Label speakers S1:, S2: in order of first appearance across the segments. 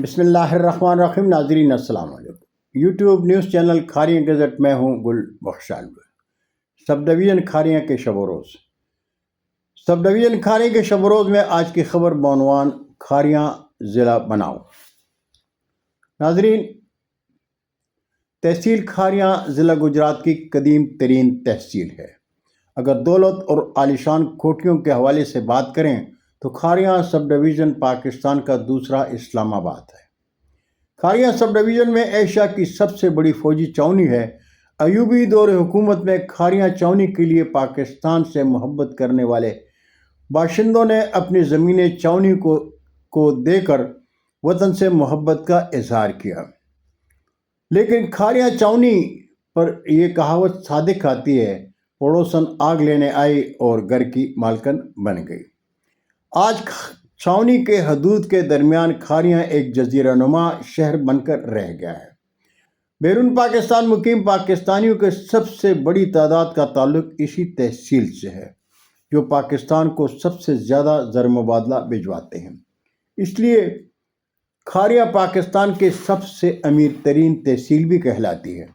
S1: بسم اللہ الرحمن الرحیم. ناظرین السلام علیکم. YouTube news channel Kharian gazette میں ہوں گل بخشال. سب ڈویژن کھاریاں کے شب و روز. سب ڈویژن کھاریاں کے شب و روز میں آج کی خبر بعنوان کھاریاں ضلع بناؤ. ناظرین، تحصیل کھاریاں ضلع گجرات کی قدیم ترین تحصیل ہے. اگر دولت اور عالیشان کوٹھیوں کے حوالے سے بات کریں تو کھاریاں سب ڈویژن پاکستان کا دوسرا اسلام آباد ہے. کھاریاں سب ڈویژن میں ایشیا کی سب سے بڑی فوجی چھاؤنی ہے. ایوبی دور حکومت میں کھاریاں چھاؤنی کے لیے پاکستان سے محبت کرنے والے باشندوں نے اپنی زمینیں چھاؤنی کو دے کر وطن سے محبت کا اظہار کیا. لیکن کھاریاں چھاؤنی پر یہ کہاوت صادق آتی ہے، پڑوسن آگ لینے آئی اور گھر کی مالکن بن گئی. آج چھاؤنی کے حدود کے درمیان کھاریاں ایک جزیرہ نما شہر بن کر رہ گیا ہے. بیرون پاکستان مقیم پاکستانیوں کے سب سے بڑی تعداد کا تعلق اسی تحصیل سے ہے، جو پاکستان کو سب سے زیادہ زر مبادلہ بھجواتے ہیں. اس لیے کھاریاں پاکستان کے سب سے امیر ترین تحصیل بھی کہلاتی ہے.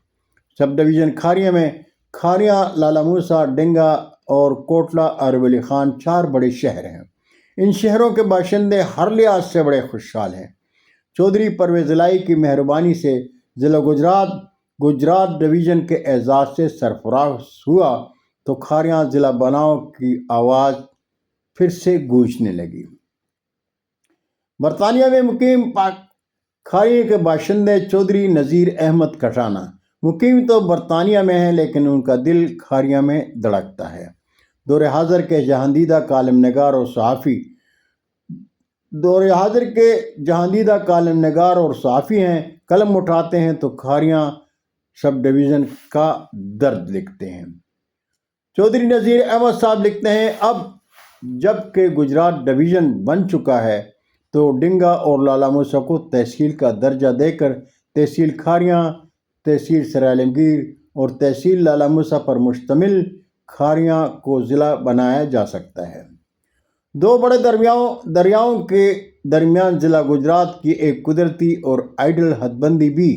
S1: سب ڈویژن کھاریاں میں کھاریاں، لالا موسیٰ، ڈنگا اور کوٹلہ ارولی خان 4 بڑے شہر ہیں. ان شہروں کے باشندے ہر لحاظ سے بڑے خوشحال ہیں. چودھری پرویز الہی کی مہربانی سے ضلع گجرات ڈویژن کے اعزاز سے سرفراز ہوا تو کھاریاں ضلع بناؤ کی آواز پھر سے گونجنے لگی. برطانیہ میں مقیم کھاریاں کے باشندے چودھری نذیر احمد کٹانہ مقیم تو برطانیہ میں ہیں، لیکن ان کا دل کھاریاں میں دھڑکتا ہے. دور حاضر کے جہاندیدہ کالم نگار اور صحافی ہیں. قلم اٹھاتے ہیں تو کھاریاں سب ڈویژن کا درد لکھتے ہیں. چودھری نذیر احمد صاحب لکھتے ہیں، اب جب کہ گجرات ڈویژن بن چکا ہے تو ڈنگا اور لالا موسیٰ کو تحصیل کا درجہ دے کر تحصیل کھاریاں، تحصیل سر عالمگیر اور تحصیل لالا موسیٰ پر مشتمل کھاریاں کو ضلع بنایا جا سکتا ہے. 2 بڑے دریاؤں کے درمیان ضلع گجرات کی ایک قدرتی اور آئیڈل حد بندی بھی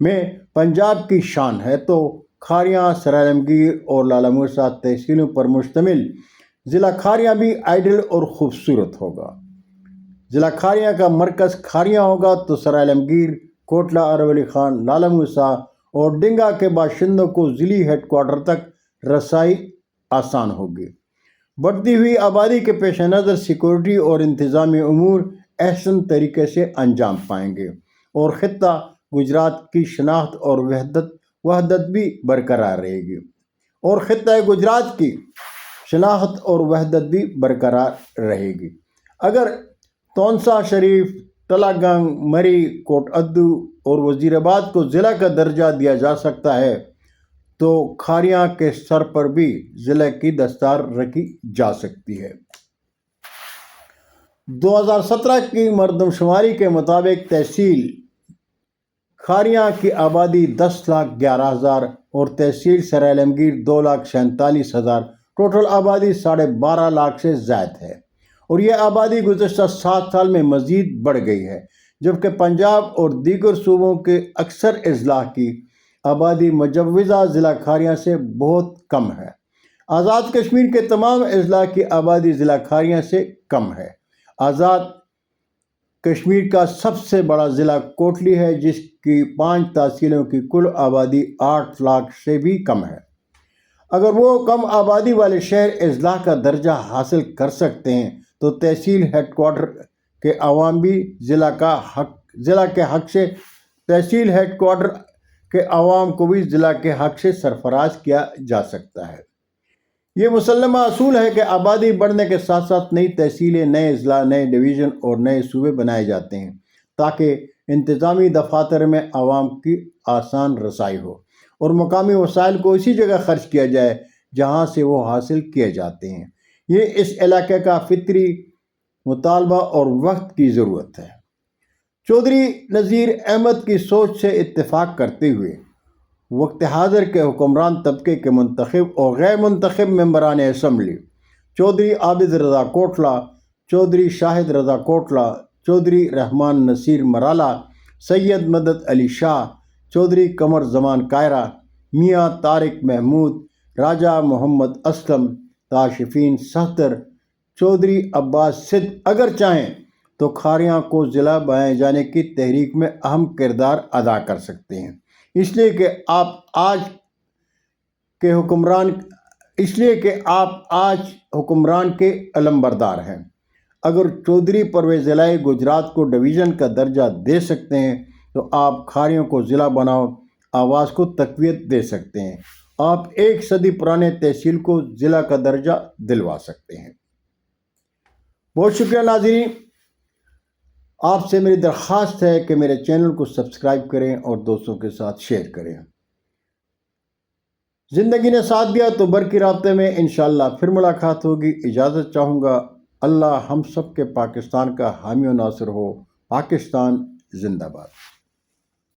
S1: میں پنجاب کی شان ہے، تو کھاریاں، سر عالمگیر اور لالا موسیٰ تحصیلوں پر مشتمل ضلع کھاریاں بھی آئیڈل اور خوبصورت ہوگا. ضلع کھاریاں کا مرکز کھاریاں ہوگا تو سر عالمگیر، کوٹلہ ارولی خان، لالا موسیٰ اور ڈنگا کے باشندوں کو ضلعی ہیڈ کوارٹر تک رسائی آسان ہوگی. بڑھتی ہوئی آبادی کے پیش نظر سیکورٹی اور انتظامی امور احسن طریقے سے انجام پائیں گے اور خطہ گجرات کی شناخت اور وحدت بھی برقرار رہے گی. اگر تونسا شریف، تلہ گنگ، مری، کوٹ ادو اور وزیر آباد کو ضلع کا درجہ دیا جا سکتا ہے تو کھاریاں کے سر پر بھی ضلع کی دستار رکھی جا سکتی ہے. 2017 کی مردم شماری کے مطابق تحصیل کھاریاں کی آبادی 10,11,000 اور تحصیل سر عالمگیر 2,47,000، ٹوٹل آبادی 12.5 لاکھ سے زائد ہے. اور یہ آبادی گزشتہ 7 سال میں مزید بڑھ گئی ہے، جبکہ پنجاب اور دیگر صوبوں کے اکثر اضلاع کی آبادی مجوزہ ضلع کھاریاں سے بہت کم ہے. آزاد کشمیر کے تمام اضلاع کی آبادی ضلع کھاریاں سے کم ہے. آزاد کشمیر کا سب سے بڑا ضلع کوٹلی ہے، جس کی 5 تحصیلوں کی کل آبادی 8 لاکھ سے بھی کم ہے. اگر وہ کم آبادی والے شہر اضلاع کا درجہ حاصل کر سکتے ہیں تو تحصیل ہیڈ کوارٹر کے عوام بھی ضلع کے حق سے تحصیل ہیڈ کوارٹر کے عوام کو بھی ضلع کے حق سے سرفراز کیا جا سکتا ہے. یہ مسلمہ اصول ہے کہ آبادی بڑھنے کے ساتھ ساتھ نئی تحصیلیں، نئے اضلاع، نئے ڈویژن اور نئے صوبے بنائے جاتے ہیں تاکہ انتظامی دفاتر میں عوام کی آسان رسائی ہو اور مقامی وسائل کو اسی جگہ خرچ کیا جائے جہاں سے وہ حاصل کیے جاتے ہیں. یہ اس علاقے کا فطری مطالبہ اور وقت کی ضرورت ہے. چودھری نذیر احمد کی سوچ سے اتفاق کرتے ہوئے وقت حاضر کے حکمران طبقے کے منتخب اور غیر منتخب ممبران اسمبلی چودھری عابد رضا کوٹلہ، چودھری شاہد رضا کوٹلہ، چودھری رحمان نصیر مرالا، سید مدد علی شاہ، چودھری قمر زمان کائرہ، میاں طارق محمود، راجہ محمد اسلم، کاشفین صفدر، چودھری عباس صد اگر چاہیں تو کھاریاں کو ضلع بنائے جانے کی تحریک میں اہم کردار ادا کر سکتے ہیں، اس لیے کہ آپ آج حکمران کے علمبردار ہیں۔ اگر چودھری پرویز ضلع گجرات کو ڈویژن کا درجہ دے سکتے ہیں تو آپ کھاریوں کو ضلع بناؤ آواز کو تقویت دے سکتے ہیں، آپ 1 صدی پرانے تحصیل کو ضلع کا درجہ دلوا سکتے ہیں۔ بہت شکریہ ناظرین، آپ سے میری درخواست ہے کہ میرے چینل کو سبسکرائب کریں اور دوستوں کے ساتھ شیئر کریں۔ زندگی نے ساتھ دیا تو برقی رابطے میں انشاءاللہ پھر ملاقات ہوگی۔ اجازت چاہوں گا۔ اللہ ہم سب کے پاکستان کا حامی و ناصر ہو۔ پاکستان زندہ باد۔